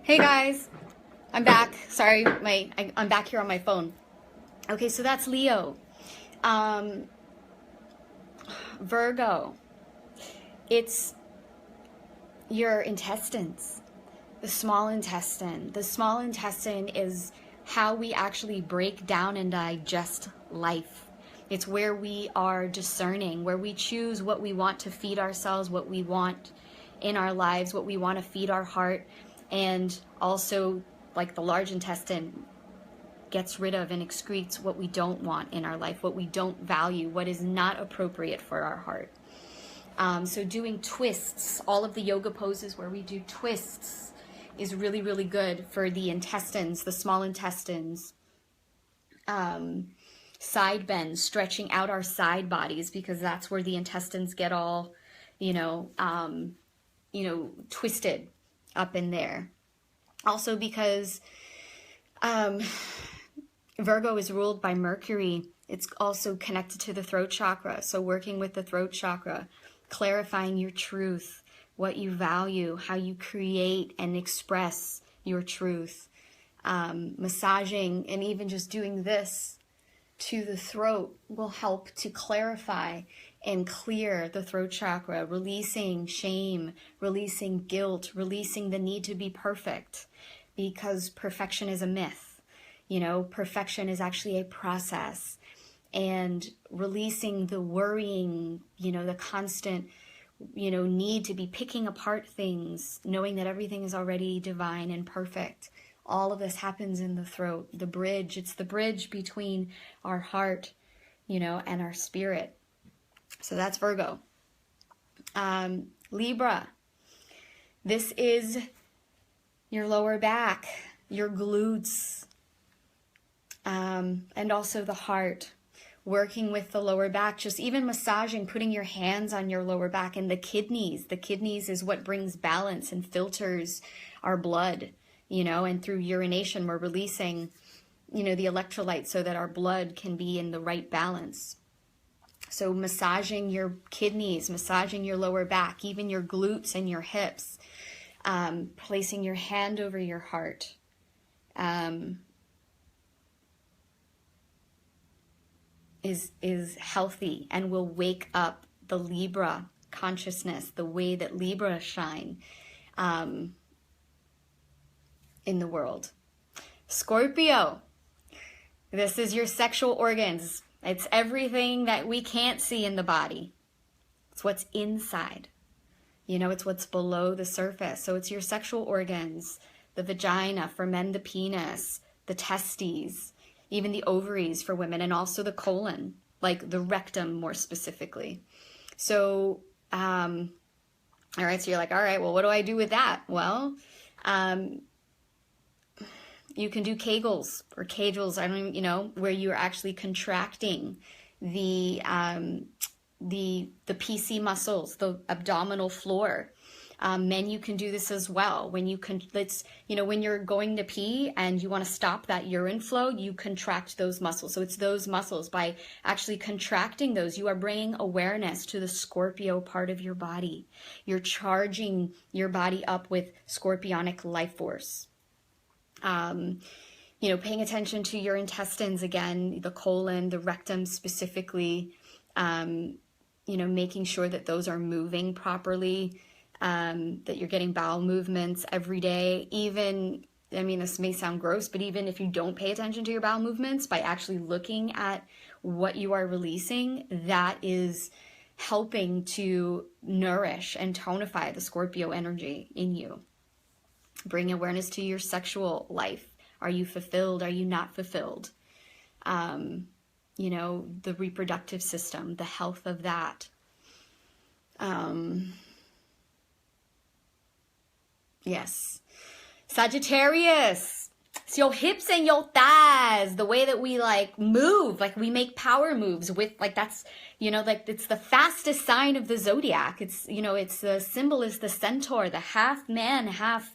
Hey guys, I'm back. Sorry, I'm back here on my phone. Okay, so that's Leo. Um, Virgo, it's your intestines, the small intestine. The small intestine is how we actually break down and digest life. It's where we are discerning, where we choose what we want to feed ourselves, what we want in our lives, what we want to feed our heart, and also, like the large intestine, gets rid of and excretes what we don't want in our life, what we don't value, what is not appropriate for our heart. So doing twists, all of the yoga poses where we do twists is really, really good for the intestines, the small intestines. Side bends, stretching out our side bodies, because that's where the intestines get all, twisted up in there. Also because Virgo is ruled by Mercury. It's also connected to the throat chakra. So working with the throat chakra, clarifying your truth, what you value, how you create and express your truth. Massaging and even just doing this to the throat will help to clarify and clear the throat chakra, releasing shame, releasing guilt, releasing the need to be perfect, because perfection is a myth. Perfection is actually a process, and releasing the worrying, the constant, need to be picking apart things, knowing that everything is already divine and perfect. All of this happens in the throat, the bridge. It's the bridge between our heart, and our spirit. So that's Virgo. Libra. This is your lower back, your glutes, and also the heart. Working with the lower back, just even massaging, putting your hands on your lower back, and the kidneys. The kidneys is what brings balance and filters our blood, and through urination, we're releasing, the electrolytes so that our blood can be in the right balance. So massaging your kidneys, massaging your lower back, even your glutes and your hips, placing your hand over your heart. Is healthy and will wake up the Libra consciousness, the way that Libra shine in the world. Scorpio, this is your sexual organs. It's everything that we can't see in the body. It's what's inside. It's what's below the surface. So it's your sexual organs, the vagina, for men, the penis, the testes, even the ovaries for women, and also the colon, like the rectum more specifically. So, all right, so you're like, all right, well, what do I do with that? Well, you can do Kegels or Kegels, where you're actually contracting the PC muscles, the abdominal floor. Men, you can do this as well. When when you're going to pee and you want to stop that urine flow, you contract those muscles. So it's those muscles. By actually contracting those, you are bringing awareness to the Scorpio part of your body. You're charging your body up with scorpionic life force. Paying attention to your intestines again, the colon, the rectum specifically, making sure that those are moving properly. That you're getting bowel movements every day. Even, this may sound gross, but even if you don't pay attention to your bowel movements, by actually looking at what you are releasing, that is helping to nourish and tonify the Scorpio energy in you. Bring awareness to your sexual life. Are you fulfilled? Are you not fulfilled? The reproductive system, the health of that. Yes. Sagittarius. It's your hips and your thighs, the way that we move, we make power moves with, that's, it's the fastest sign of the zodiac. It's, it's the symbol is the centaur, the half man, half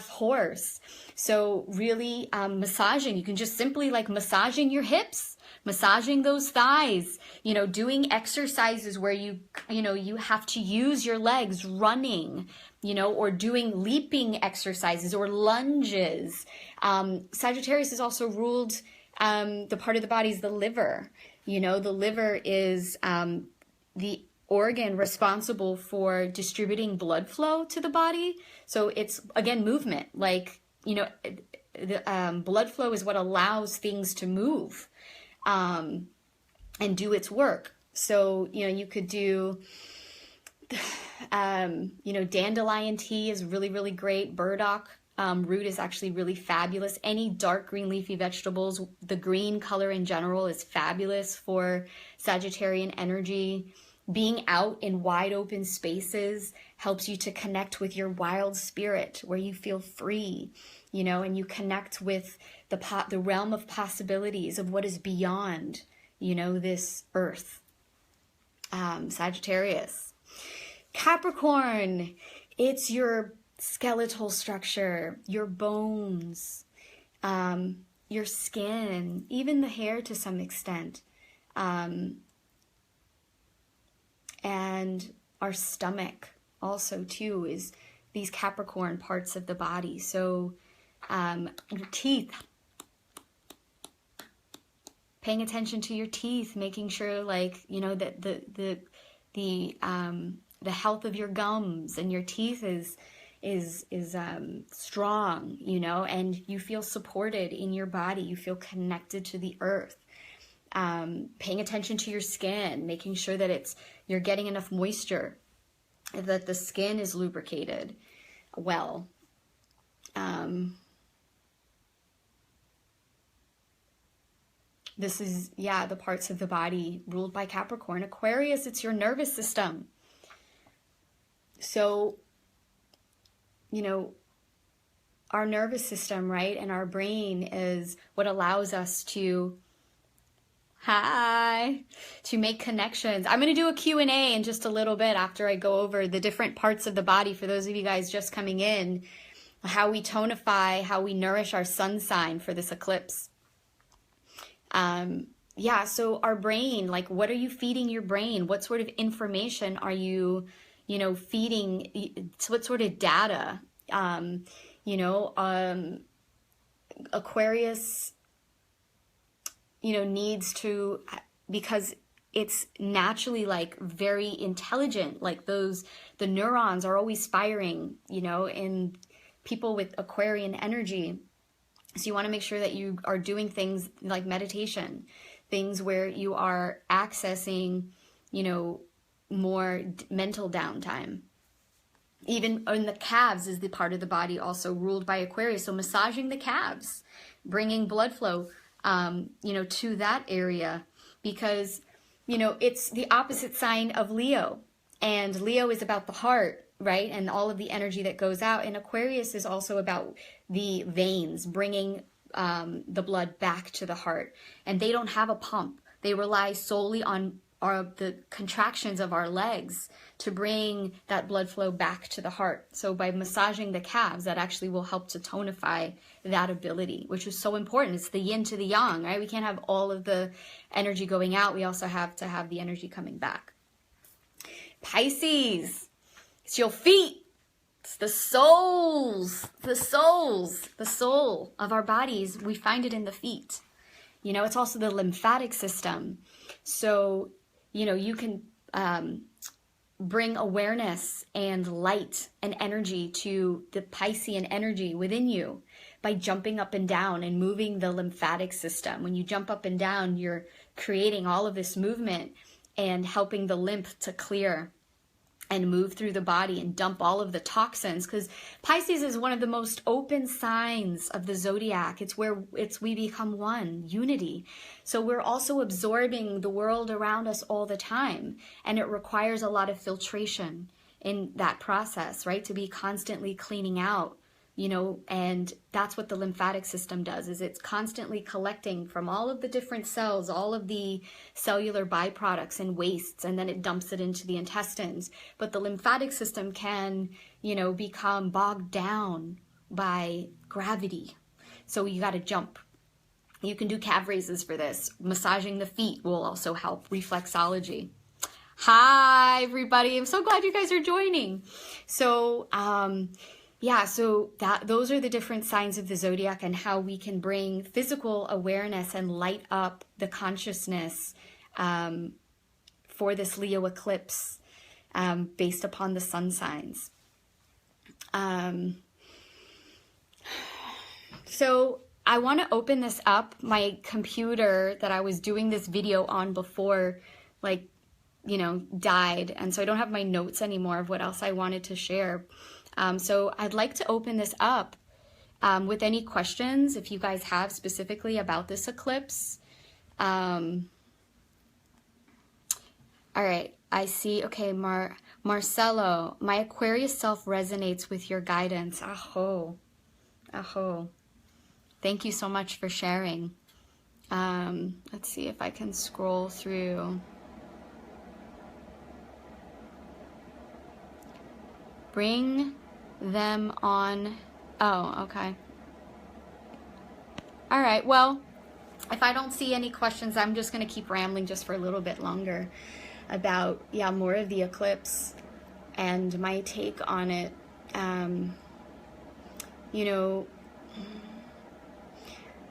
horse. So really massaging, you can just simply massaging your hips, massaging those thighs, doing exercises where you have to use your legs, running, you know, or doing leaping exercises or lunges. Sagittarius is also ruled, the part of the body is the liver. You know, the liver is the organ responsible for distributing blood flow to the body. So it's, again, movement. Like, you know, the blood flow is what allows things to move and do its work. So, you know, you could do, you know, dandelion tea is really, really great. Burdock root is actually really fabulous. Any dark green leafy vegetables, the green color in general is fabulous for Sagittarian energy. Being out in wide open spaces helps you to connect with your wild spirit, where you feel free, you know, and you connect with the realm of possibilities of what is beyond, you know, this earth. Sagittarius. Capricorn, it's your skeletal structure, your bones, your skin, even the hair to some extent, and our stomach also too is these Capricorn parts of the body. So your teeth, paying attention to your teeth, making sure, like, you know, that the health of your gums and your teeth is strong, you know, and you feel supported in your body. You feel connected to the earth. Paying attention to your skin, making sure that you're getting enough moisture, that the skin is lubricated well. This is, yeah, the parts of the body ruled by Capricorn. Aquarius, it's your nervous system. So, you know, our nervous system, right, and our brain is what allows us to make connections. I'm going to do a Q&A in just a little bit after I go over the different parts of the body for those of you guys just coming in, how we tonify, how we nourish our sun sign for this eclipse. Yeah, so our brain, like, what are you feeding your brain? What sort of information are you, you know, feeding? What sort of data? You know, Aquarius, you know, needs to, because it's naturally, like, very intelligent, like the neurons are always firing, you know, in people with Aquarian energy. So you want to make sure that you are doing things like meditation, things where you are accessing, you know, more mental downtime. Even in the calves is the part of the body also ruled by Aquarius. So massaging the calves, bringing blood flow, you know, to that area, because, you know, it's the opposite sign of Leo, and Leo is about the heart, right? And all of the energy that goes out. And Aquarius is also about the veins, bringing the blood back to the heart. And they don't have a pump. They rely solely on the contractions of our legs to bring that blood flow back to the heart. So by massaging the calves, that actually will help to tonify that ability, which is so important. It's the yin to the yang, right? We can't have all of the energy going out. We also have to have the energy coming back. Pisces, it's your feet. It's the soul of our bodies. We find it in the feet. You know, it's also the lymphatic system. So, you know, you can bring awareness and light and energy to the Piscean energy within you by jumping up and down and moving the lymphatic system. When you jump up and down, you're creating all of this movement and helping the lymph to clear and move through the body and dump all of the toxins, because Pisces is one of the most open signs of the zodiac. It's where we become one, unity. So we're also absorbing the world around us all the time, and it requires a lot of filtration in that process, right? To be constantly cleaning out, you know, and that's what the lymphatic system does, is it's constantly collecting from all of the different cells, all of the cellular byproducts and wastes, and then it dumps it into the intestines. But the lymphatic system can, you know, become bogged down by gravity. So you got to jump. You can do calf raises for this. Massaging the feet will also help. Reflexology. Hi, everybody. I'm so glad you guys are joining. So, yeah, so those are the different signs of the zodiac and how we can bring physical awareness and light up the consciousness for this Leo eclipse based upon the sun signs. So I want to open this up. My computer that I was doing this video on before, like, you know, died. And so I don't have my notes anymore of what else I wanted to share. So I'd like to open this up with any questions if you guys have specifically about this eclipse. All right, I see. Okay, Marcelo, my Aquarius self resonates with your guidance. Aho, aho. Thank you so much for sharing. Let's see if I can scroll through. Bring them on. Oh, okay. All right, well, if I don't see any questions, I'm just going to keep rambling just for a little bit longer about, yeah, more of the eclipse and my take on it. You know,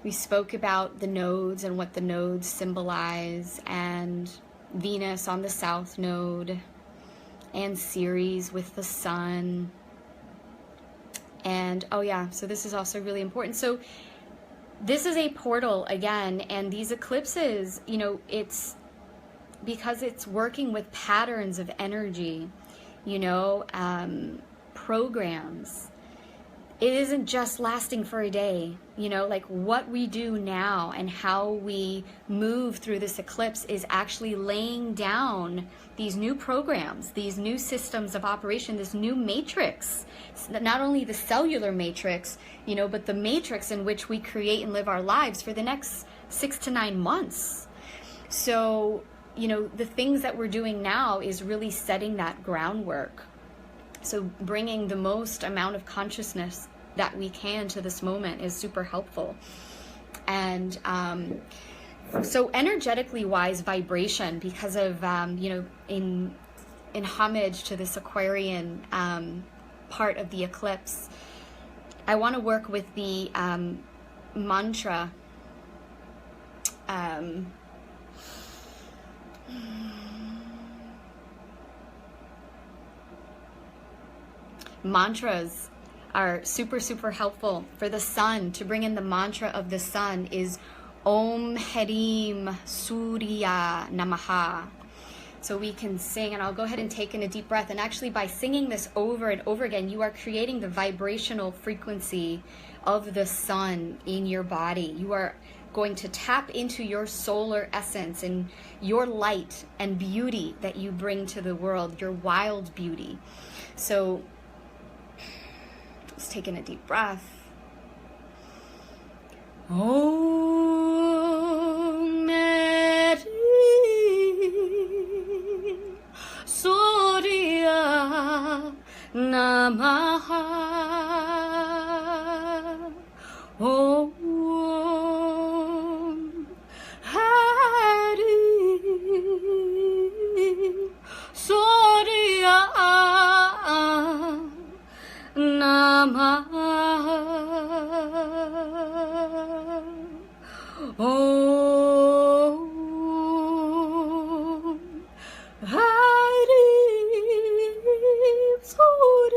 we spoke about the nodes and what the nodes symbolize, and Venus on the south node, and Ceres with the sun. And oh yeah, so this is also really important. So this is a portal again, and these eclipses, you know, it's because it's working with patterns of energy, you know, programs. It isn't just lasting for a day, you know, like what we do now and how we move through this eclipse is actually laying down these new programs, these new systems of operation, this new matrix, not only the cellular matrix, you know, but the matrix in which we create and live our lives for the next 6 to 9 months. So, you know, the things that we're doing now is really setting that groundwork. So bringing the most amount of consciousness that we can to this moment is super helpful. And so energetically wise vibration, because of, you know, in homage to this Aquarian part of the eclipse, I want to work with the mantra. Mantras are super, super helpful for the sun. To bring in the mantra of the sun is Om Harim Surya Namaha. So we can sing, and I'll go ahead and take in a deep breath. And actually by singing this over and over again, you are creating the vibrational frequency of the sun in your body. You are going to tap into your solar essence and your light and beauty that you bring to the world, your wild beauty. So just taking a deep breath. Om Meri Surya Namaha. Om Hari Surya Namaha. Om Hari Surya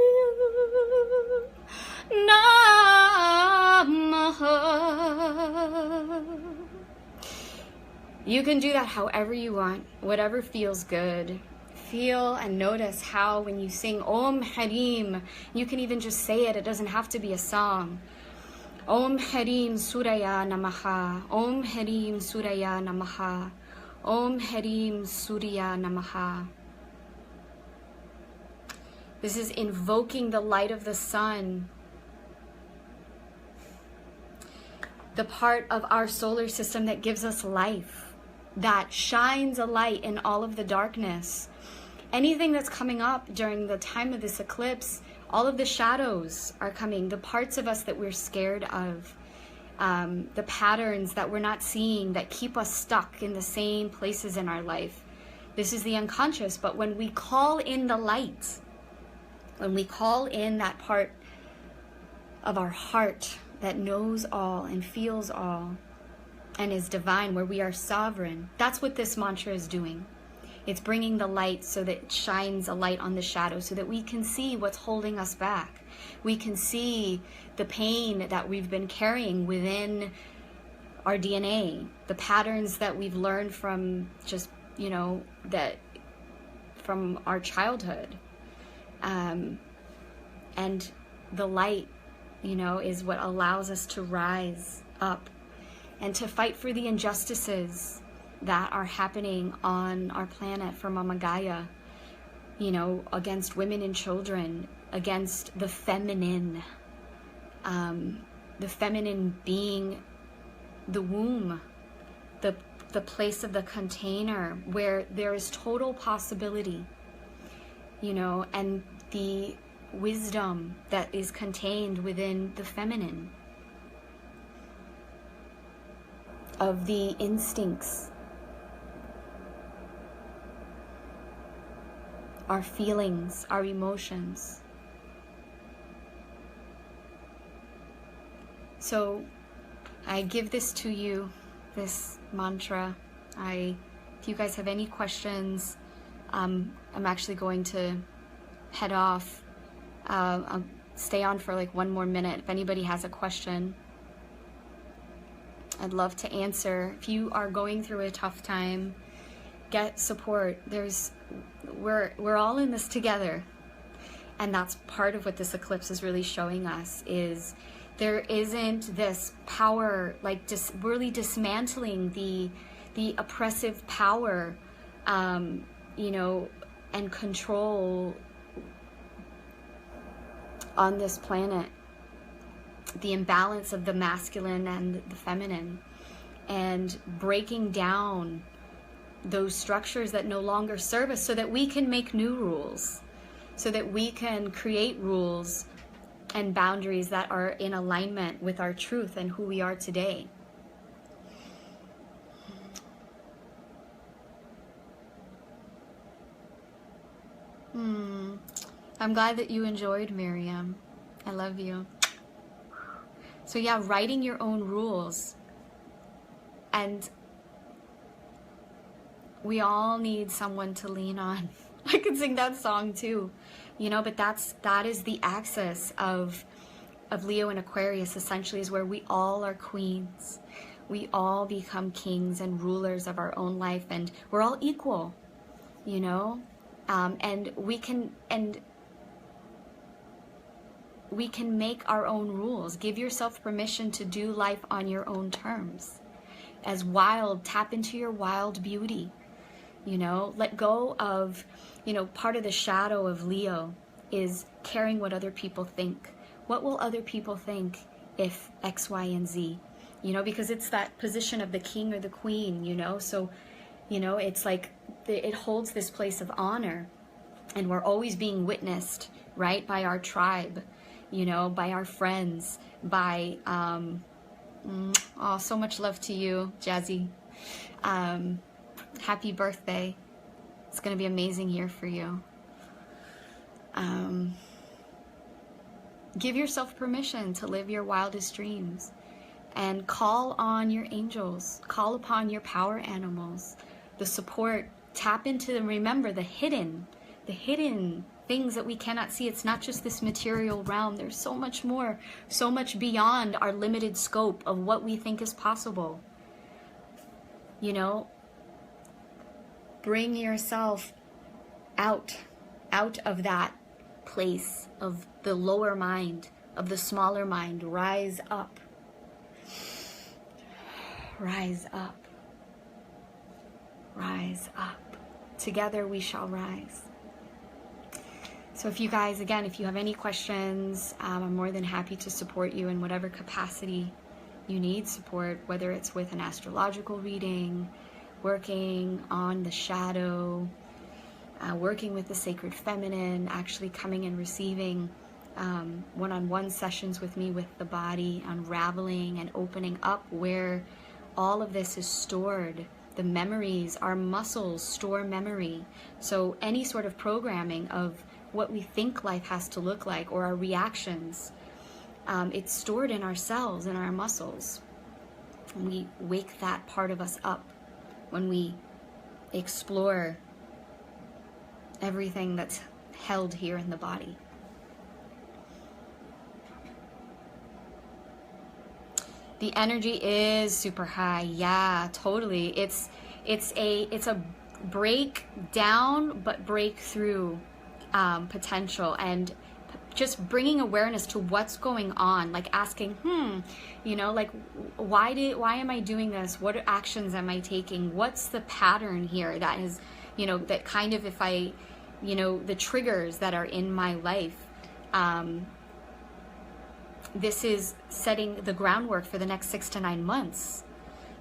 Namaha. You can do that however you want, whatever feels good. Feel and notice how when you sing Om Harim, you can even just say it. It doesn't have to be a song. Om Harim Surya Namaha. Om Harim Surya Namaha. Om Harim Surya Namaha. This is invoking the light of the sun, the part of our solar system that gives us life, that shines a light in all of the darkness. Anything that's coming up during the time of this eclipse, all of the shadows are coming, the parts of us that we're scared of, the patterns that we're not seeing that keep us stuck in the same places in our life. This is the unconscious. But when we call in the light, when we call in that part of our heart that knows all and feels all and is divine, where we are sovereign, that's what this mantra is doing. It's bringing the light so that it shines a light on the shadow, so that we can see what's holding us back. We can see the pain that we've been carrying within our DNA, the patterns that we've learned from just, that from our childhood. And the light, is what allows us to rise up and to fight for the injustices that are happening on our planet for Mama Gaia, against women and children, against the feminine being the womb, the place of the container where there is total possibility, and the wisdom that is contained within the feminine, of the instincts, our feelings, our emotions. So I give this to you, this mantra. If you guys have any questions, I'm actually going to head off. I'll stay on for like one more minute. If anybody has a question, I'd love to answer. If you are going through a tough time, get support. We're all in this together. And that's part of what this eclipse is really showing us, is there isn't this power, like really dismantling the oppressive power, and control on this planet, the imbalance of the masculine and the feminine, and breaking down those structures that no longer serve us so that we can make new rules, so that we can create rules and boundaries that are in alignment with our truth and who we are today. I'm glad that you enjoyed, Miriam. I love you. So yeah, writing your own rules. And we all need someone to lean on. I could sing that song too, but that is the axis of Leo and Aquarius, essentially, is where we all are queens. We all become kings and rulers of our own life, and we're all equal, and we can make our own rules. Give yourself permission to do life on your own terms. Tap into your wild beauty. Let go of, part of the shadow of Leo is caring what other people think. What will other people think if X, Y, and Z? Because it's that position of the king or the queen, so, it's like it holds this place of honor, and we're always being witnessed, right, by our tribe, by our friends, by, so much love to you, Jazzy. Happy birthday. It's going to be an amazing year for you. Give yourself permission to live your wildest dreams, and call on your angels, call upon your power animals, the support, tap into them. Remember the hidden things that we cannot see. It's not just this material realm. There's so much more, so much beyond our limited scope of what we think is possible. Bring yourself out of that place of the lower mind, of the smaller mind. Rise up. Rise up. Rise up. Together we shall rise. So if you guys, again, if you have any questions, I'm more than happy to support you in whatever capacity you need support, whether it's with an astrological reading, working on the shadow, working with the sacred feminine, actually coming and receiving one-on-one sessions with me with the body, unraveling and opening up where all of this is stored the memories, our muscles store memory. So any sort of programming of what we think life has to look like, or our reactions, it's stored in our cells, in our muscles. And we wake that part of us up when we explore everything that's held here in the body. The energy is super high. Yeah, totally. It's a breakdown but breakthrough potential, and just bringing awareness to what's going on, like asking, like why am I doing this? What actions am I taking? What's the pattern here that is, that kind of, if I, the triggers that are in my life, this is setting the groundwork for the next 6 to 9 months.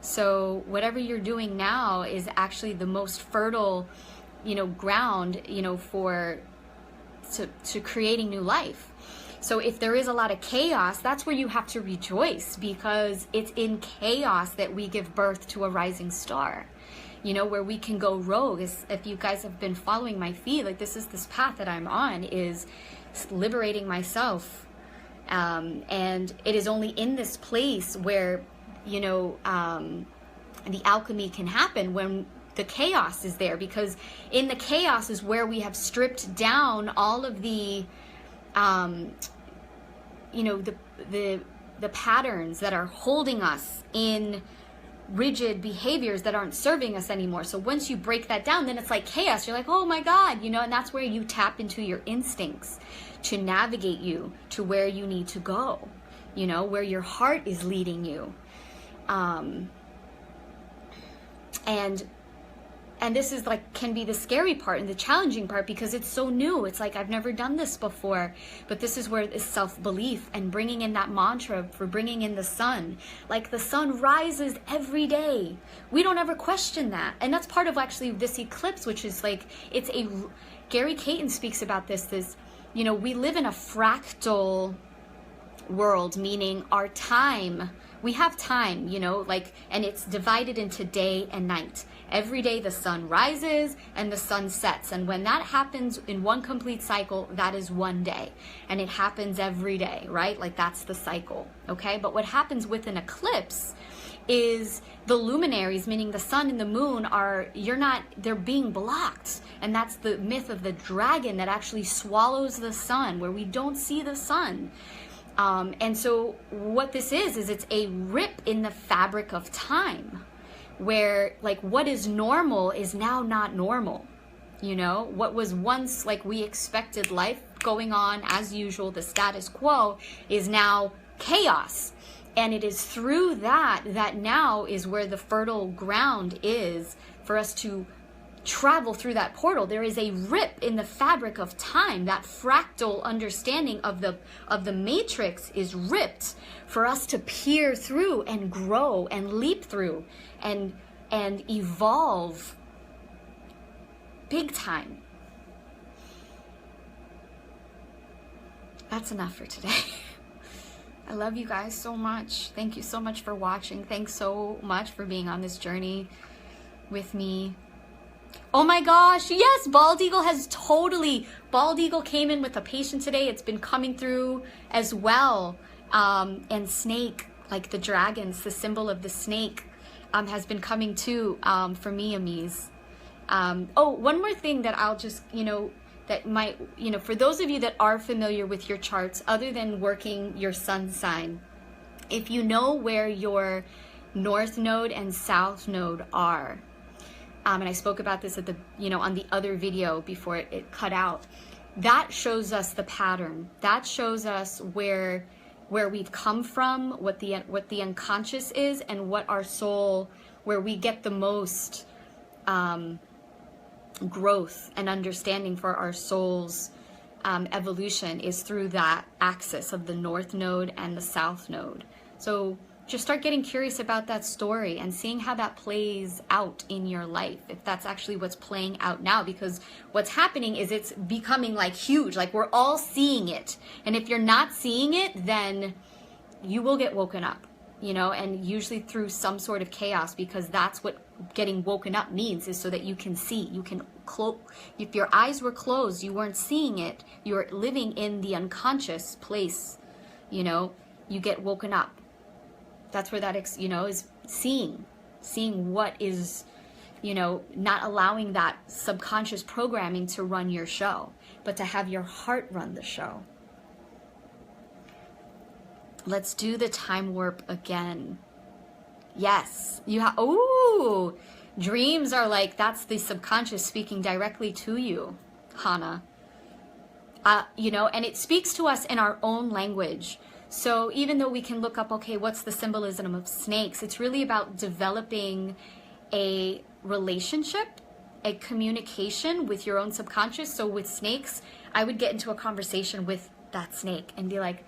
So whatever you're doing now is actually the most fertile, ground, to creating new life. So if there is a lot of chaos, that's where you have to rejoice, because it's in chaos that we give birth to a rising star, where we can go rogue. If you guys have been following my feed, like this path that I'm on is liberating myself. And it is only in this place where, the alchemy can happen, when the chaos is there, because in the chaos is where we have stripped down all of the, the patterns that are holding us in rigid behaviors that aren't serving us anymore. So once you break that down, then it's like chaos. You're like, oh my God, and that's where you tap into your instincts to navigate you to where you need to go, where your heart is leading you. And this is can be the scary part and the challenging part, because it's so new. It's like, I've never done this before. But this is where it's self-belief and bringing in that mantra for bringing in the sun. Like, the sun rises every day. We don't ever question that. And that's part of actually this eclipse, which is Gary Caton speaks about this, we live in a fractal world, meaning our time, we have time, and it's divided into day and night. Every day the sun rises and the sun sets. And when that happens in one complete cycle, that is one day. And it happens every day, right? That's the cycle, okay? But what happens with an eclipse is the luminaries, meaning the sun and the moon, they're being blocked. And that's the myth of the dragon that actually swallows the sun, where we don't see the sun. And so what this is it's a rip in the fabric of time, where what is normal is now not normal. What was once we expected life going on as usual, the status quo, is now chaos. And it is through that now is where the fertile ground is for us to travel through that portal. There is a rip in the fabric of time. That fractal understanding of the matrix is ripped for us to peer through and grow and leap through and evolve big time. That's enough for today. I love you guys so much. Thank you so much for watching. Thanks so much for being on this journey with me. Oh my gosh, yes, Bald Eagle Bald Eagle came in with a patient today. It's been coming through as well. And snake, the dragons, the symbol of the snake, has been coming too, for me, Amise. One more thing that I'll just, that might, for those of you that are familiar with your charts, other than working your sun sign, if you know where your north node and south node are, and I spoke about this at the, on the other video before it cut out, that shows us the pattern. That shows us where we've come from, what the unconscious is, and what our soul, where we get the most growth and understanding for our soul's evolution is through that axis of the north node and the south node. So just start getting curious about that story and seeing how that plays out in your life, if that's actually what's playing out now, because what's happening is it's becoming huge, we're all seeing it. And if you're not seeing it, then you will get woken up. you know, and usually through some sort of chaos, because that's what getting woken up means, is so that you can see, you can if your eyes were closed, you weren't seeing it, you're living in the unconscious place, you know, you get woken up. That's where that, you know, is seeing what is, you know, not allowing that subconscious programming to run your show, but to have your heart run the show. Let's do the time warp again. Yes, you have, ooh, dreams are like, that's the subconscious speaking directly to you, Hannah. You know, and it speaks to us in our own language. So even though we can look up, okay, what's the symbolism of snakes? It's really about developing a relationship, a communication with your own subconscious. So with snakes, I would get into a conversation with that snake and be like,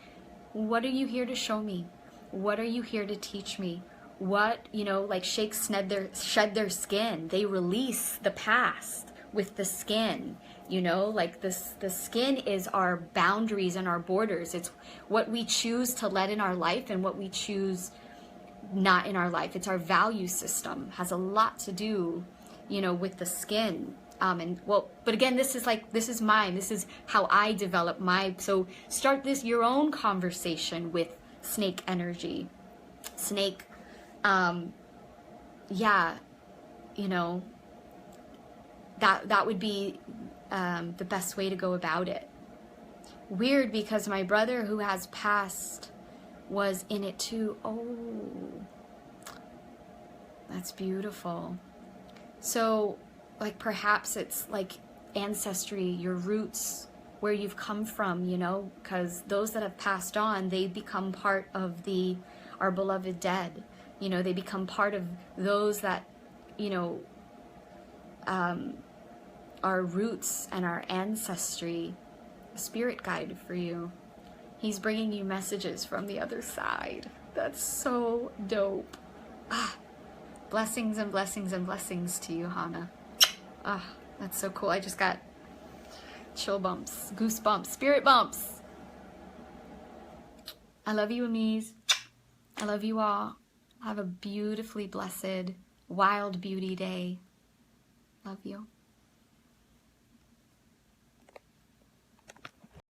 what are you here to show me? What are you here to teach me? What, you know, like shakes shed their skin. They release the past with the skin, you know, like the skin is our boundaries and our borders. It's what we choose to let in our life and what we choose not in our life. It's our value system, has a lot to do, you know, with the skin. And well, but again, this is mine. This is how I develop so start your own conversation with snake energy, snake. Yeah, you know, that would be the best way to go about it. Weird, because my brother who has passed was in it too. Oh, that's beautiful. So, like, perhaps it's like ancestry, your roots, where you've come from, you know, because those that have passed on, they become part of our beloved dead. You know, they become part of those that, you know, our roots and our ancestry. Spirit guide for you. He's bringing you messages from the other side. That's so dope. Blessings and blessings and blessings to you, Hannah. That's so cool. I just got chill bumps, goosebumps, spirit bumps. I love you, Amise. I love you all. Have a beautifully blessed, wild beauty day. Love you.